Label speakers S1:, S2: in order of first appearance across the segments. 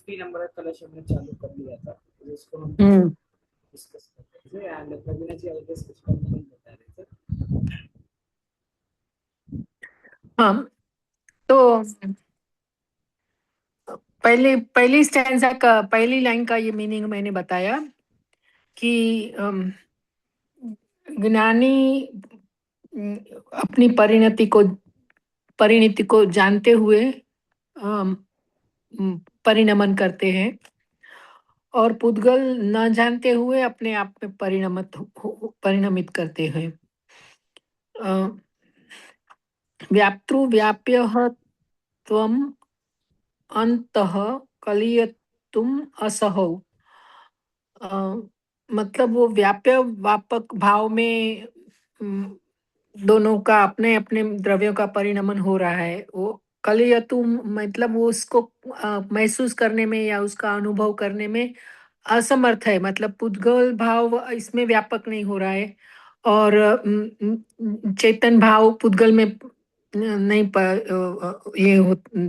S1: 50 number का कलश हमने चालू कर लिया था, तो इसको हम
S2: हम्म।
S1: डिस्कस करते थे। And Praveena ji I guess कुछ नहीं बता रहे थे।
S2: हाँ, तो पहले पहली स्टैंजा का पहली लाइन का ये मीनिंग मैंने बताया कि ज्ञानी अपनी परिणति को जानते हुए अम, परिणमन करते हैं, और पुद्गल न जानते हुए अपने आप में परिणमित करते हैं। अ, व्याप्तृ व्याप्य त्वम अंतः कलियतुम असहौ। अ, मतलब वो व्याप्य व्यापक भाव में दोनों का अपने अपने द्रव्यों का परिणमन हो रहा है। वो कलियतु मतलब वो उसको महसूस करने में या उसका अनुभव करने में असमर्थ है। मतलब पुद्गल भाव इसमें व्यापक नहीं हो रहा है, और चेतन भाव पुद्गल में नहीं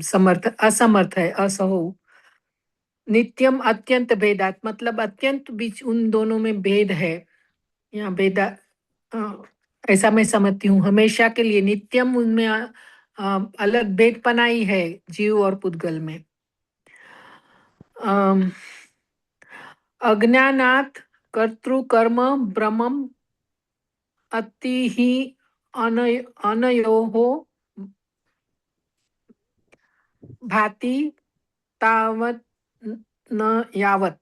S2: समर्थ असमर्थ है, असहो। नित्यम अत्यंत भेदात मतलब अत्यंत बीच उन दोनों में भेद है। यहाँ भेदा अ, ऐसा मैं समझती हूँ, हमेशा के लिए नित्यम उनमें अलग भेदपना ही है जीव और पुद्गल में। अम, अज्ञानात् कर्तृकर्म भ्रमम अति ही अनयोः भाति तावत न यावत।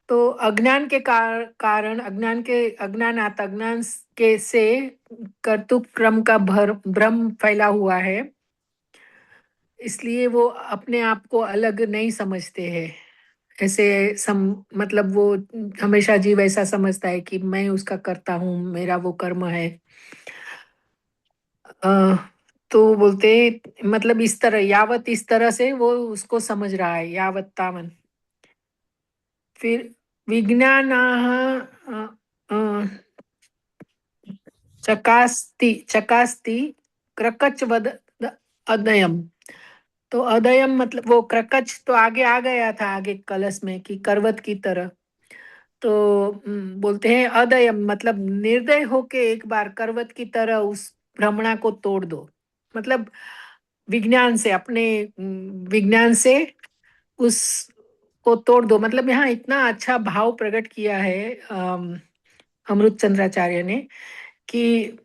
S2: तो अज्ञान के कारण अज्ञान के से कर्तुक क्रम का भ्रम फैला हुआ है, इसलिए वो अपने आप को अलग नहीं समझते हैं। ऐसे मतलब वो हमेशा जीव ऐसा समझता है कि मैं उसका करता हूँ, मेरा वो कर्म है। अ, तो बोलते मतलब इस तरह यावत, इस तरह से वो उसको समझ रहा है, यावत तावन। फिर विज्ञान चकास्ति चकास्ति क्रकचवद अदयम। तो अदयम मतलब वो क्रकच तो आगे आ गया था आगे कलश में कि करवत की तरह। तो बोलते हैं अदयम मतलब निर्दय होके एक बार करवत की तरह उस भ्रमणा को तोड़ दो। मतलब विज्ञान से, अपने विज्ञान से उस को तोड़ दो। मतलब यहाँ इतना अच्छा भाव प्रकट किया है अमृत चंद्राचार्य ने कि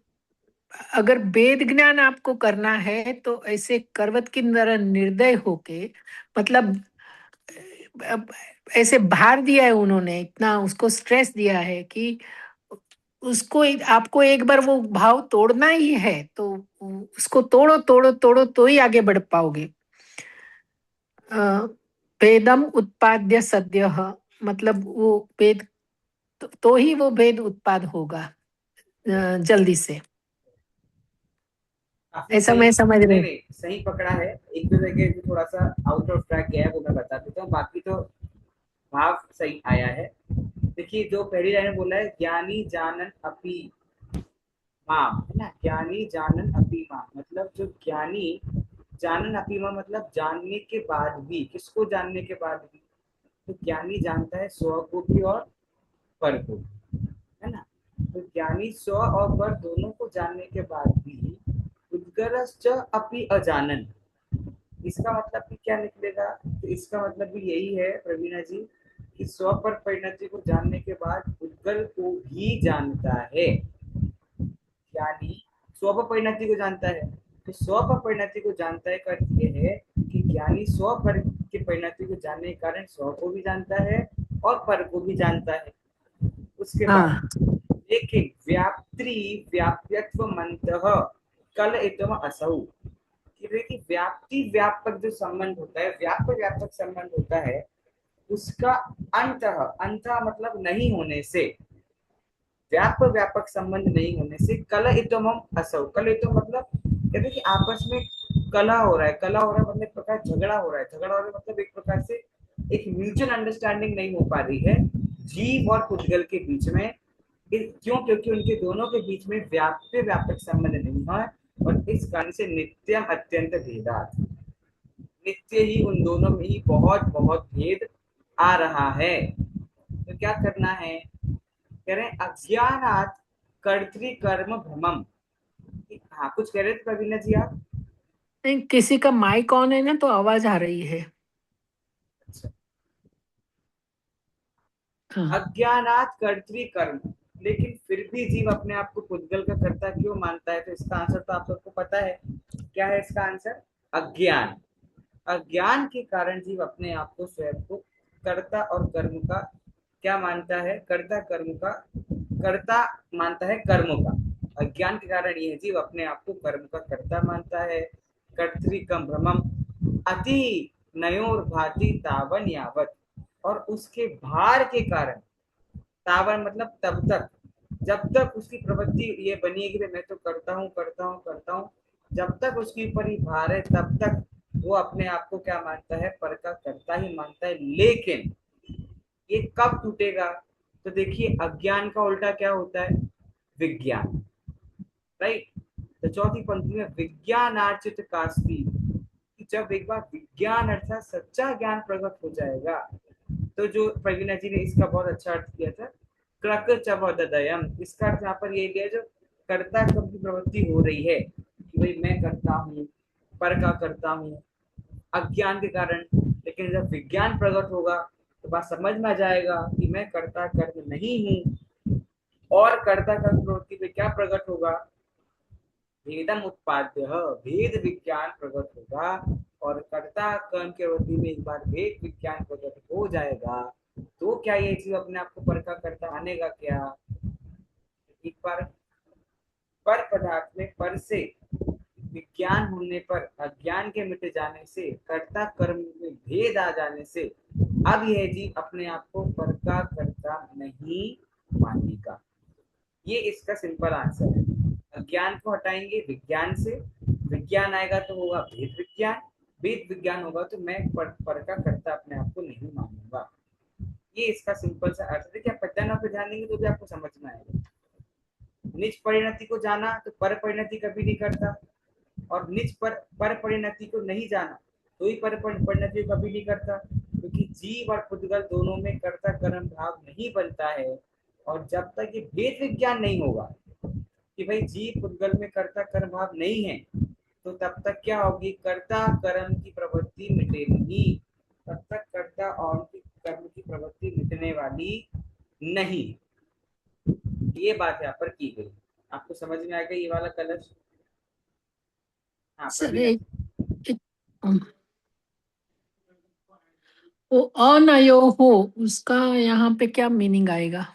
S2: अगर वेद ज्ञान आपको करना है तो ऐसे करवत की तरह निर्दय होके, मतलब अब ऐसे भार दिया है उन्होंने, इतना उसको स्ट्रेस दिया है कि उसको आपको एक बार वो भाव तोड़ना ही है, तो उसको तोड़ो तोड़ो तोड़ो तो ही आगे बढ़ पाओगे। अ, भेदम उत्पाद्य सद्य, मतलब वो भेद तो ही वो भेद उत्पाद होगा जल्दी से।
S1: काफी
S2: ऐसा
S1: सही।
S2: मैं समझ रही
S1: नहीं
S2: हूँ।
S1: नहीं, सही पकड़ा है। एक दो जगह जो थोड़ा सा आउट ऑफ ट्रैक गया है वो मैं बता देता हूँ, बाकी तो भाव सही आया है। देखिए जो पहली लाइन में बोला है, ज्ञानी जानन अपी माँ, है ना, ज्ञानी जानन अपी माँ, मतलब जो ज्ञानी जानन अपी माँ मतलब जानने के बाद भी, किसको जानने के बाद भी, तो ज्ञानी जानता है स्व को भी और पर को, है ना। तो ज्ञानी स्व और पर दोनों को जानने के बाद भी उद्गरश्च अपि अजानन, इसका मतलब भी क्या निकलेगा? तो इसका मतलब भी यही है प्रवीणा जी कि स्व पर परिणति को जानने के बाद उद्गल को भी जानता है। यानी स्व पर परिणति को जानता है, तो स्व पर परिणति को जानता है का अर्थ ये है कि ज्ञानी स्व पर की परिणति को जानने के कारण स्व को भी जानता है और पर को भी जानता है। उसके बाद
S2: हाँ
S1: लेकिन व्याप्ति व्याप्यत्व मंतः कल इतम असौ, कि देखिए व्याप्ति व्यापक जो संबंध होता है, व्यापक व्यापक संबंध होता है, उसका अंत अंत मतलब नहीं होने से, व्यापक व्यापक संबंध नहीं होने से कल इतम असौ, कल इतम मतलब कहते कि आपस में कला हो रहा है, कला हो रहा है मतलब एक प्रकार झगड़ा हो रहा है, झगड़ा हो रहा है मतलब एक प्रकार से एक म्यूचुअल अंडरस्टैंडिंग नहीं हो पा रही है जीव और पुद्गल के बीच में। क्यों? क्योंकि उनके दोनों के बीच में व्याप्य व्यापक संबंध नहीं है, और इस कारण से नित्यम अत्यंत भेदात, नित्य ही उन दोनों में ही बहुत बहुत भेद आ रहा है। तो क्या करना है, कह रहे हैं अज्ञानात कर्तृकर्म भ्रमम। हाँ कुछ कह रहे थे प्रवीणा जी आप।
S2: नहीं, किसी का माइक ऑन है ना, तो आवाज आ रही है।
S1: अच्छा,
S2: हाँ।
S1: अज्ञानात कर्तृकर्म, लेकिन फिर भी जीव अपने आप को पुद्गल का कर्ता क्यों मानता है? तो इसका आंसर तो आप सबको पता है। क्या है इसका आंसर? अज्ञान। अज्ञान के कारण जीव अपने आप को स्वयं को कर्ता और कर्म का क्या मानता है? कर्ता कर्म का कर्ता मानता है कर्म का। अज्ञान के कारण यह जीव अपने आप को कर्म का कर्ता मानता है। कर्तृकम भ्रमम अति नयोर भाति तावन यावत, और उसके भार के कारण, तावन मतलब तब तक, जब तक उसकी प्रवृत्ति ये बनी है कि मैं तो करता हूँ करता हूँ करता हूँ, जब तक उसके ऊपर ही भार है तब तक वो अपने आप को क्या मानता है? पर का करता ही मानता है। लेकिन ये कब टूटेगा? तो देखिए अज्ञान का उल्टा क्या होता है? विज्ञान। राइट। तो चौथी पंक्ति में विज्ञानार्चित कास्ती, कि जब एक बार विज्ञान अर्थात सच्चा ज्ञान प्रकट हो जाएगा, तो जो प्रवीणा जी ने इसका बहुत अच्छा अर्थ किया था, क्रक चवदयम, इसका अर्थ यहाँ पर ये लिया जो कर्ता कब की प्रवृत्ति हो रही है कि भाई मैं करता हूँ, पर का करता हूँ अज्ञान के कारण। लेकिन जब विज्ञान प्रकट होगा तो बात समझ में आ जाएगा कि मैं कर्ता कर्म नहीं हूँ। और कर्ता कर्म प्रवृत्ति पे क्या प्रकट होगा? भेदम उत्पाद्य, भेद विज्ञान प्रकट होगा। और कर्ता कर्म के अवधि में एक बार भेद विज्ञान प्रकट हो जाएगा, तो क्या ये जीव अपने आप को परखा करता मानेगा क्या? एक बार पर पदार्थ में पर से विज्ञान होने पर, अज्ञान के मिट जाने से, कर्ता कर्म में भेद आ जाने से, अब यह जीव अपने आप को पर का कर्ता नहीं मानेगा। ये इसका सिंपल आंसर है। अज्ञान को हटाएंगे विज्ञान से, विज्ञान आएगा तो होगा भेद विज्ञान, भेद विज्ञान होगा तो मैं पर का कर्ता अपने आप को नहीं मानूंगा। ये इसका सिंपल सा अर्थ है। क्या पद्याना पे ध्यान देंगे तो भी आपको समझ में आएगा। निज परिणति को जाना तो पर परिणति कभी नहीं करता, और निज पर परिणति को नहीं जाना तो ही पर परिणति को कभी नहीं करता, क्योंकि जीव और पुद्गल दोनों में कर्ता कर्म भाव नहीं बनता है। और जब तक ये भेद विज्ञान नहीं होगा कि भाई जीव पुद्गल में कर्ता कर्म भाव नहीं है, तो तब तक क्या होगी? कर्ता कर्म की प्रवृत्ति मिटे नहीं। तब तक कर्ता और की कर्म की प्रवृत्ति मिटने वाली नहीं। ये बात यहाँ पर की गई। आपको समझ में आ गया ये वाला कलश? हाँ
S2: सर
S1: प्रवीण।
S2: एक वो अनयो हो, उसका यहाँ पे क्या मीनिंग आएगा?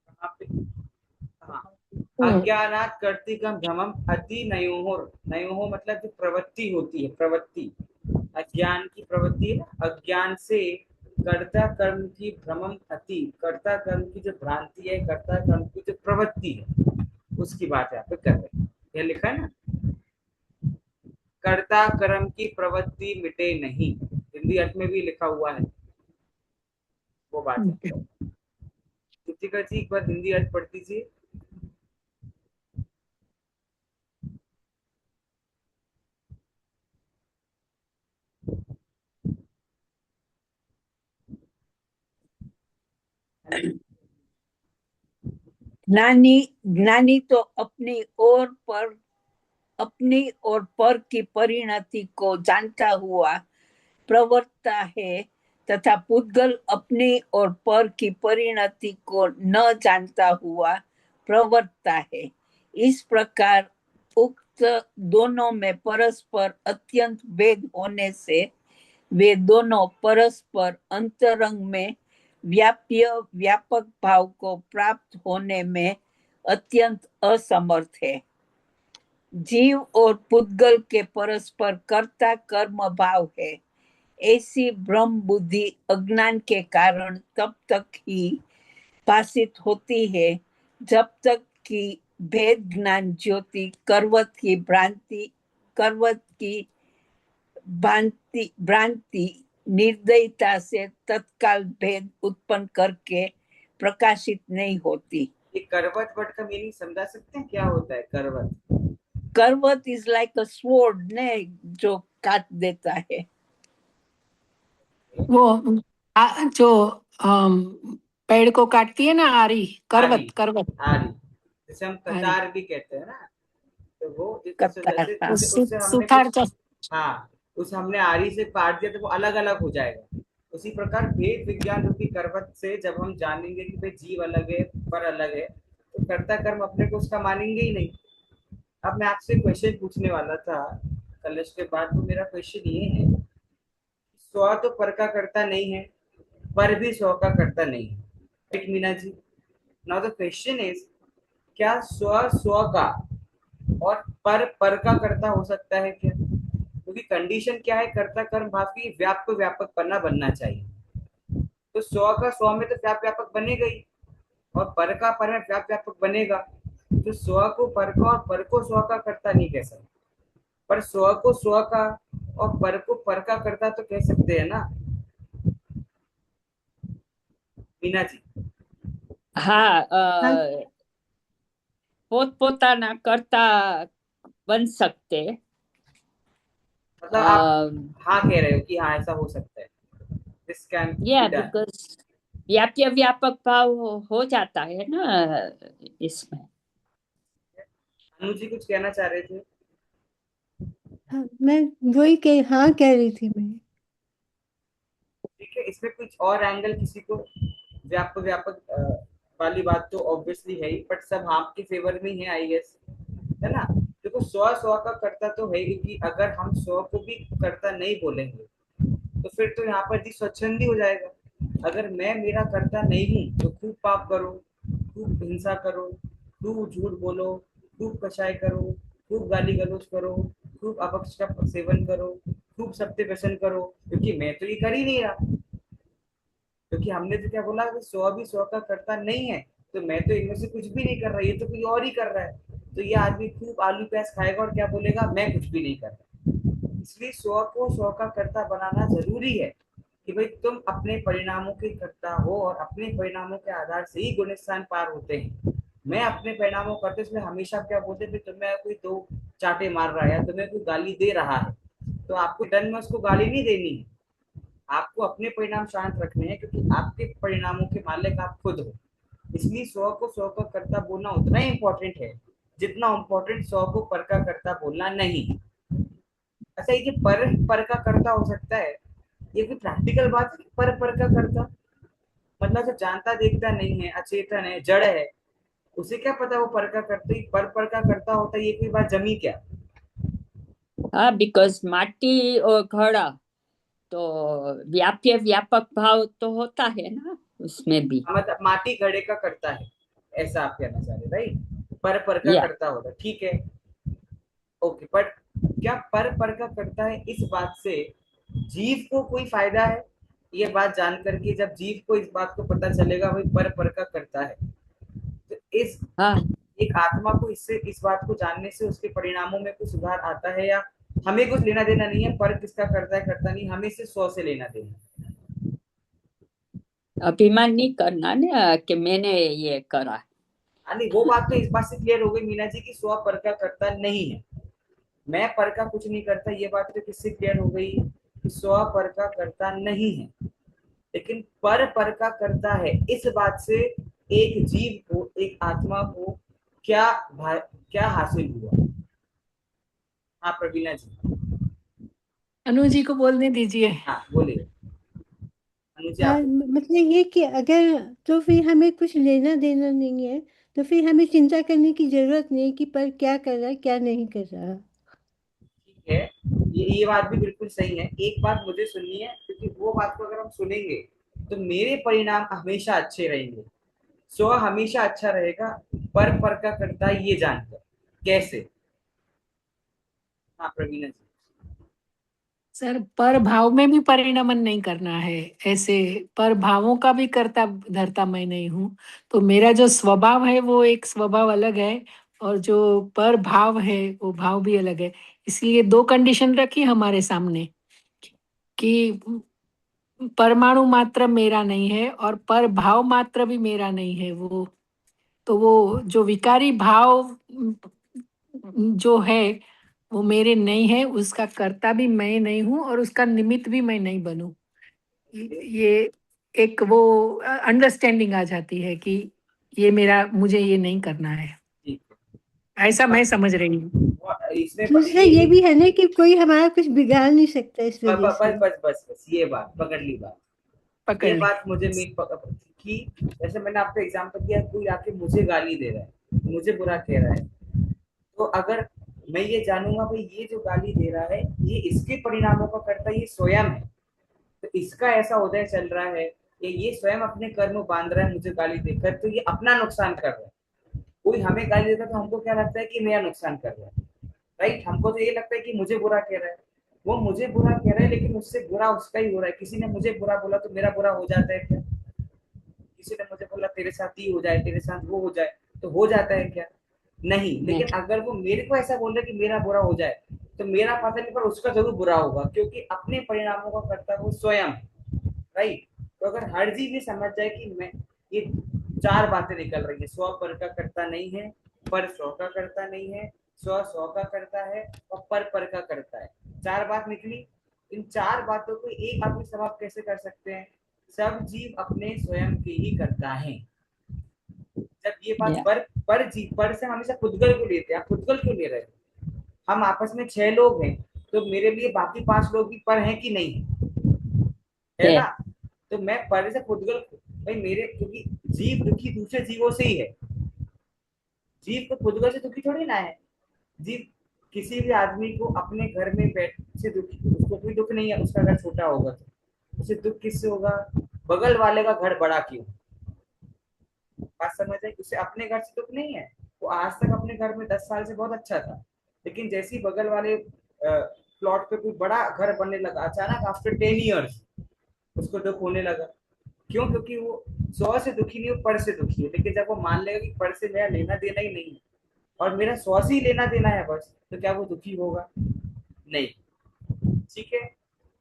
S1: हाँ हाँ।
S2: ओ,
S1: अज्ञानात कर्तिकम भ्रमम अति नयोर, नयोह मतलब जो प्रवृत्ति होती है, प्रवृत्ति अज्ञान की प्रवृत्ति है ना, अज्ञान से कर्ता कर्म की भ्रमम अति, कर्ता कर्म की जो भ्रांति है, कर्ता कर्म की जो प्रवृत्ति है, उसकी बात यहाँ पे कर रहे हैं। यह लिखा है ना, कर्ता कर्म की प्रवृत्ति मिटे नहीं, हिंदी अर्थ में भी लिखा हुआ है, वो बात है। कृतिका जी एक बार हिंदी अर्थ पढ़ दीजिए।
S3: ज्ञानी ज्ञानी तो अपनी और पर की परिणति को जानता हुआ प्रवर्तता है, तथा पुद्गल अपनी और पर की परिणति को न जानता हुआ प्रवर्तता है। इस प्रकार उक्त दोनों में परस्पर अत्यंत भेद होने से वे दोनों परस्पर अंतरंग में व्याप्य व्यापक भाव को प्राप्त होने में अत्यंत असमर्थ है। जीव और पुद्गल के परस्पर कर्ता कर्म भाव है, ऐसी ब्रह्म बुद्धि अज्ञान के कारण तब तक ही भाषित होती है जब तक कि भेद ज्ञान ज्योति करवत की भ्रांति निर्दयता से तत्काल भेद उत्पन्न करके प्रकाशित नहीं होती।
S1: ये करवत वर्ड का मीनिंग समझा सकते हैं क्या होता है करवत?
S3: करवत इज लाइक अ स्वॉर्ड ने, जो काट देता है।
S2: वो जो पेड़ को काटती है ना, आरी,
S1: आरी,
S2: करवत, करवत,
S1: आरी जिसे हम
S2: आरी,
S1: कतार भी कहते हैं ना, तो वो
S3: कतार,
S1: जैसे
S3: हाँ।
S1: उसे उससे हमने
S2: सुथार
S1: कुछ,
S2: का।
S1: हाँ उसे हमने आरी से काट दिया तो वो अलग अलग हो जाएगा। उसी प्रकार भेद विज्ञान रूपी करवत से जब हम जानेंगे कि भाई जीव अलग है, पर अलग है, तो कर्ता कर्म अपने को उसका मानेंगे ही नहीं। अब मैं आपसे क्वेश्चन पूछने वाला था कलश के बाद, तो मेरा क्वेश्चन ये है, स्व तो पर का कर्ता नहीं है, पर भी स्व का कर्ता नहीं है, right Meena ji? Now the question is, क्या स्व स्व का और पर का कर्ता हो सकता है क्या? क्योंकि कंडीशन क्या है, कर्ता कर्म भाव की व्याप्त व्यापक पन्ना बनना चाहिए। तो स्व का स्व में तो व्याप व्यापक बनेगा ही, और पर का पर में व्याप व्यापक बनेगा। तो स्व को पर का और पर को स्व का कर्ता नहीं कह सकते, पर स्व को स्व का और पर को पर का कर्ता तो कह सकते हैं ना मीना जी?
S3: हाँ,
S4: हाँ
S3: પોતપોતાના કરતા બન सकते।
S1: मतलब आप हाँ कह रहे हो कि हाँ ऐसा हो सकता है, दिस कैन
S3: या
S1: बी डन।
S3: बिकॉज व्याप्य व्यापक भाव हो जाता है ना इसमें।
S1: अनु जी कुछ कहना चाह रहे थे?
S4: हाँ, मैं वही हाँ कह रही थी मैं।
S1: ठीक है, इसमें कुछ और एंगल किसी को व्यापक व्यापक वाली बात तो ऑब्वियसली है ही, बट सब आपके फेवर में ही है आई गेस, है ना? देखो सौ सौ का करता तो है ही, कि अगर हम सौ को भी करता नहीं बोलेंगे तो फिर तो यहाँ पर जी स्वच्छंदी हो जाएगा। अगर मैं मेरा करता नहीं हूँ तो खूब पाप करो, खूब हिंसा करो, खूब झूठ बोलो, खूब कषाय करो, खूब गाली गलौज करो, खूब अपक्ष का सेवन करो, खूब सत्य व्यसन करो, क्योंकि मैं तो ये कर ही नहीं रहा। क्योंकि हमने तो क्या बोला कि सौ भी सौ का करता नहीं है, तो मैं तो इनमें से कुछ भी नहीं कर रहा, ये तो कोई और ही कर रहा है। तो ये आदमी खूब आलू प्याज खाएगा और क्या बोलेगा, मैं कुछ भी नहीं कर रहा। इसलिए सौ को सौ का कर्ता बनाना जरूरी है, कि भाई तुम अपने परिणामों के कर्ता हो, और अपने परिणामों के आधार से ही गुण स्थान पार होते हैं। मैं अपने परिणामों करते इसमें हमेशा क्या बोलते थे, तुम्हें कोई दो चाटे मार रहा है या तुम्हें कोई गाली दे रहा है, तो आपको डन में उसको गाली नहीं देनी है, आपको अपने परिणाम शांत रखने हैं, क्योंकि आपके परिणामों के मालिक आप खुद हो। इसलिए सौ को सौ का कर्ता बोलना उतना ही इंपॉर्टेंट है जितना इंपॉर्टेंट सौ को पर का कर्ता बोलना नहीं है। अच्छा, ये पर का कर्ता हो सकता है, ये कोई प्रैक्टिकल बात है कि पर का कर्ता? मतलब जो जानता देखता नहीं है, अचेतन है, जड़ है, उसे क्या पता वो पर का कर्ता ही पर का कर्ता होता है? ये कोई बात जमी क्या?
S3: हाँ, बिकॉज माटी और घड़ा, तो व्याप्य व्यापक भाव तो होता है ना उसमें भी।
S1: मतलब माटी घड़े का करता है, ऐसा आप कहना चाह रहे, राइट? पर का
S3: या
S1: करता होगा, ठीक है, ओके। बट क्या पर का करता है, इस बात से जीव को कोई फायदा है? ये बात जान करके जब जीव को इस बात को पता चलेगा भाई पर का करता है, तो इस
S3: हाँ,
S1: एक आत्मा को इससे इस बात को जानने से उसके परिणामों में कुछ सुधार आता है, या हमें कुछ लेना देना नहीं है पर किसका करता है करता नहीं, हमें सिर्फ सौ से लेना देना?
S3: अभिमान नहीं करना ना कि मैंने ये करा।
S1: नहीं, वो बात तो इस बात से क्लियर हो गई मीना जी की स्व पर का करता नहीं है, मैं पर का कुछ नहीं करता, ये बात तो किससे क्लियर हो गई कि स्व पर का करता नहीं है। लेकिन पर का करता है, इस बात से एक जीव को, एक आत्मा को क्या क्या हासिल हुआ? हाँ प्रवीणा जी।
S2: अनु जी को बोलने दीजिए।
S1: हाँ बोलिए अनु जी,
S4: हाँ
S1: आप।
S4: मतलब ये कि अगर तो फिर हमें कुछ लेना देना नहीं है, तो फिर हमें चिंता करने की जरूरत नहीं कि पर क्या कर रहा है क्या नहीं कर रहा।
S1: ठीक है, ये बात भी बिल्कुल सही है। एक बात मुझे सुननी है, क्योंकि वो बात को अगर हम सुनेंगे तो मेरे परिणाम हमेशा अच्छे रहेंगे, स्व हमेशा अच्छा रहेगा, पर का करता है ये जानकर। कैसे? हाँ प्रवीणा जी।
S2: सर, पर भाव में भी परिणमन नहीं करना है। ऐसे पर भावों का भी करता धरता मैं नहीं हूँ। तो मेरा जो स्वभाव है वो एक स्वभाव अलग है, और जो पर भाव है वो भाव भी अलग है। इसलिए दो कंडीशन रखी हमारे सामने, कि परमाणु मात्र मेरा नहीं है और पर भाव मात्र भी मेरा नहीं है। वो तो वो जो विकारी भाव जो है वो मेरे नहीं है, उसका कर्ता भी मैं नहीं हूँ और उसका निमित्त भी मैं नहीं बनूं। ये एक वो अंडरस्टैंडिंग आ जाती है कि ये मेरा, मुझे ये नहीं करना है,
S1: ठीक
S2: ऐसा
S1: है।
S2: मैं समझ रही हूँ।
S1: और इसमें
S4: दूसरा
S1: ये
S4: ये भी है ना कि कोई हमारा कुछ बिगाड़ नहीं सकता इस
S1: बस
S4: वजह से।
S1: बस बस बस बस ये बात पकड़ ली बात।
S2: पकड़
S1: ये
S2: ली।
S1: बात मुझे कि जैसे मैंने आपको एग्जांपल दिया, कोई आके मुझे गाली दे रहा है, मुझे बुरा कह रहा है, तो अगर मैं ये जानूंगा भाई ये जो गाली दे रहा है ये इसके परिणामों का करता ये स्वयं है, तो इसका ऐसा उदय चल रहा है, ये स्वयं अपने कर्म बांध रहा है मुझे गाली देकर, तो ये अपना नुकसान कर रहा है। कोई हमें गाली देता है तो हमको क्या लगता है कि मेरा नुकसान कर रहा है, राइट। हमको तो ये लगता है कि मुझे बुरा कह रहा है, वो मुझे बुरा कह रहा है लेकिन उससे बुरा उसका ही हो रहा है। किसी ने मुझे बुरा बोला तो मेरा बुरा हो जाता है क्या? किसी ने मुझे बोला तेरे साथ ही हो जाए, तेरे साथ वो हो जाए, तो हो जाता है क्या? नहीं।
S3: नहीं।
S1: लेकिन अगर वो मेरे को ऐसा बोल रहा है कि मेरा बुरा हो जाए, तो मेरा पता नहीं पर उसका जरूर बुरा होगा, क्योंकि अपने परिणामों का करता वो स्वयं, राइट। तो अगर हर चीज ये समझ जाए कि मैं ये चार बातें निकल रही है, स्व पर का करता नहीं है, पर स्व का करता नहीं है, स्व स्व का करता है, और पर का करता है, चार बात निकली। इन चार बातों को एक आदमी समाप्त कैसे कर सकते हैं? सब जीव अपने स्वयं के ही करता है। जब ये बात
S3: या
S1: पर जीव, पर से हम हमेशा खुदगल को लेते हैं, आप खुदगल क्यों ले रहे हैं? हम आपस में 6 लोग हैं, तो मेरे लिए बाकी 5 लोग भी पर हैं कि नहीं है
S3: है।
S1: ना? तो मैं पर से खुदगल, भाई मेरे, क्योंकि जीव दुखी दूसरे जीवों से ही है, जीव को खुदगल से दुखी थोड़ी ना है। जीव किसी भी आदमी को अपने घर में बैठ से दुखी, उसको कोई दुख नहीं है, उसका घर छोटा होगा तो उसे दुख किससे होगा? बगल वाले का घर बड़ा क्यों? बात समझ आई? उसे अपने घर से दुख नहीं है, वो आज तक अपने घर में 10 साल से बहुत अच्छा था, लेकिन जैसे ही बगल वाले प्लॉट पे कोई बड़ा घर बनने लगा, अचानक आफ्टर 10 ईयर्स उसको दुख होने लगा। क्यों? क्योंकि वो 100 से दुखी नहीं, वो पर से दुखी है। लेकिन जब वो मान लेगा कि पर से मेरा लेना देना ही नहीं है और मेरा 100 से ही लेना देना है बस, तो क्या वो दुखी होगा? नहीं। ठीक है।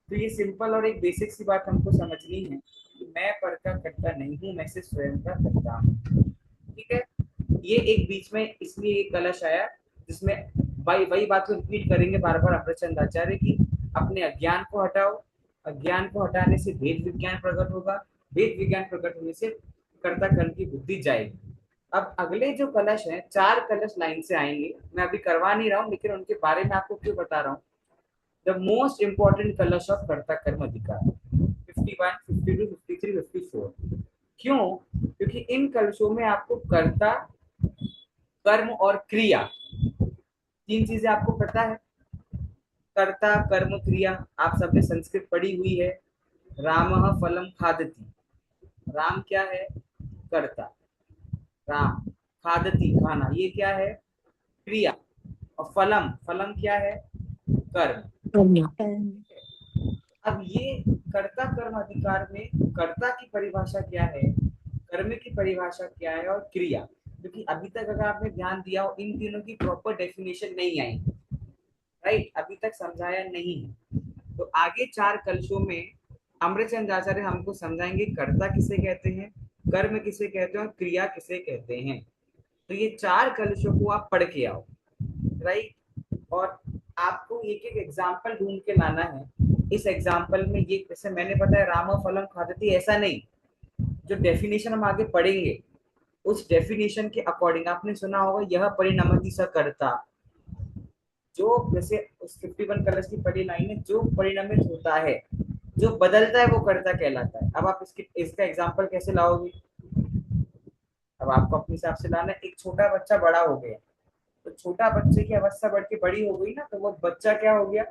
S1: तो ये सिंपल और एक बेसिक सी बात हमको समझनी है कि मैं पर का करता नहीं हूँ, मैं सिर्फ स्वयं का करता हूँ। ठीक है। ये एक बीच में इसलिए एक कलश आया जिसमें भाई वही बात को रिपीट करेंगे बार बार अमृतचंद आचार्य की, अपने अज्ञान को हटाओ, अज्ञान को हटाने से भेद विज्ञान प्रकट होगा, भेद विज्ञान प्रकट होने से कर्ता कर्म की बुद्धि जाएगी। अब अगले जो कलश हैं, 4 कलश लाइन से आएंगे, मैं अभी करवा नहीं रहा हूँ लेकिन उनके बारे में आपको क्यों बता रहा हूँ। द मोस्ट इंपॉर्टेंट कलश ऑफ कर्ता कर्म अधिकार, 51, 52, 53, 54। क्यों? क्योंकि इन कलशों में आपको कर्ता, कर्म और क्रिया, 3 चीजें आपको पता है। कर्ता कर्म क्रिया आप सबने संस्कृत पढ़ी हुई है। रामः फलम खादति, राम क्या है? कर्ता, राम। खादति खाना, ये क्या है? क्रिया। और फलम, फलम क्या है? कर्म। अब ये कर्ता कर्म अधिकार में कर्ता की परिभाषा क्या है, कर्म की परिभाषा क्या है, और क्रिया, क्योंकि अभी तक अगर आपने ध्यान दिया हो इन तीनों की प्रॉपर डेफिनेशन नहीं आई, राइट, अभी तक समझाया नहीं है। तो आगे 4 कलशों में अमृतचंद आचार्य हमको समझाएंगे कर्ता किसे कहते हैं, कर्म किसे कहते हैं, और क्रिया किसे कहते हैं। तो ये 4 कलशों को आप पढ़ के आओ, राइट। और आपको एक एक एग्जाम्पल ढूंढ के लाना है। इस एग्जाम्पल में ये जैसे मैंने बताया राम फलम खादती, ऐसा नहीं, जो डेफिनेशन हम आगे पढ़ेंगे उस डेफिनेशन के अकॉर्डिंग आपने सुना होगा यह परिणमति स कर्ता, जो जैसे उस 51 कलश की पहली लाइन है, जो परिणमित होता है, जो बदलता है वो कर्ता कहलाता है। अब आप इसका एग्जाम्पल कैसे लाओगे? अब आपको अपने हिसाब से लाना है। एक छोटा बच्चा बड़ा हो गया, तो छोटा बच्चे की अवस्था बढ़ के बड़ी हो गई ना, तो वो बच्चा क्या हो गया?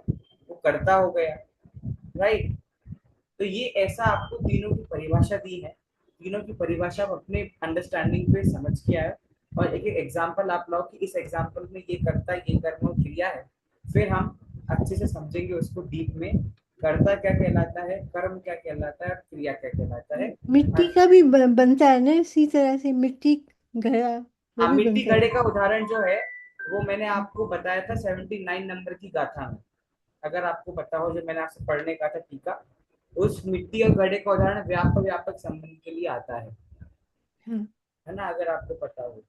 S1: वो कर्ता हो गया, राइट। तो ये ऐसा आपको तीनों की परिभाषा दी है, तीनों की परिभाषा आप अपने अंडरस्टैंडिंग पे समझ के आए, और एक एक एग्जाम्पल आप लाओ कि इस एग्जाम्पल में ये कर्ता, ये कर्म और क्रिया है, फिर हम अच्छे से समझेंगे उसको डीप में। कर्ता क्या कहलाता है, कर्म क्या कहलाता है, और क्रिया क्या कहलाता है।
S4: मिट्टी का भी बनता है ना इसी तरह से, मिट्टी घड़ा वो
S1: हाँ,
S4: भी
S1: मिट्टी
S4: बनता
S1: घड़े
S4: है।
S1: का उदाहरण जो है वो मैंने आपको बताया था 79 नंबर की गाथा में, अगर आपको पता हो, जो मैंने आपसे पढ़ने का था टीका, उस मिट्टी और घड़े का उदाहरण व्यापक व्यापक संबंध के लिए आता
S4: हाँ।
S1: है ना, अगर आपको पता हो,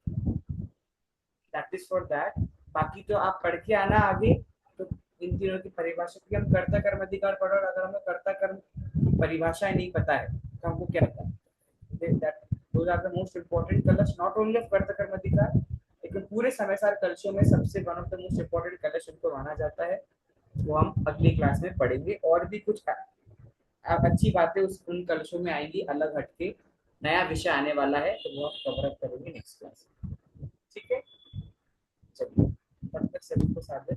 S1: दैट इज फॉर दैट। बाकी तो आप पढ़ के आना आगे, तो इन तीनों की परिभाषा की, हम कर्ता कर्म अधिकार पढ़ो और अगर हमें कर्ता कर्म की परिभाषा नहीं पता है तो हमको क्या पता है। Those are the most important कलश, not only of कर्ता कर्म अधिकार, लेकिन पूरे समय सार कलशों में सबसे one of the most important कलश उनको माना जाता है। वो हम अगली क्लास में पढ़ेंगे, और भी कुछ अच्छी बातें उस उन कलशों में आएंगी अलग हटके, नया विषय आने वाला है, तो वो हम कवर अप करेंगे नेक्स्ट क्लास में। ठीक है, चलिए, तब तक सभी को साथ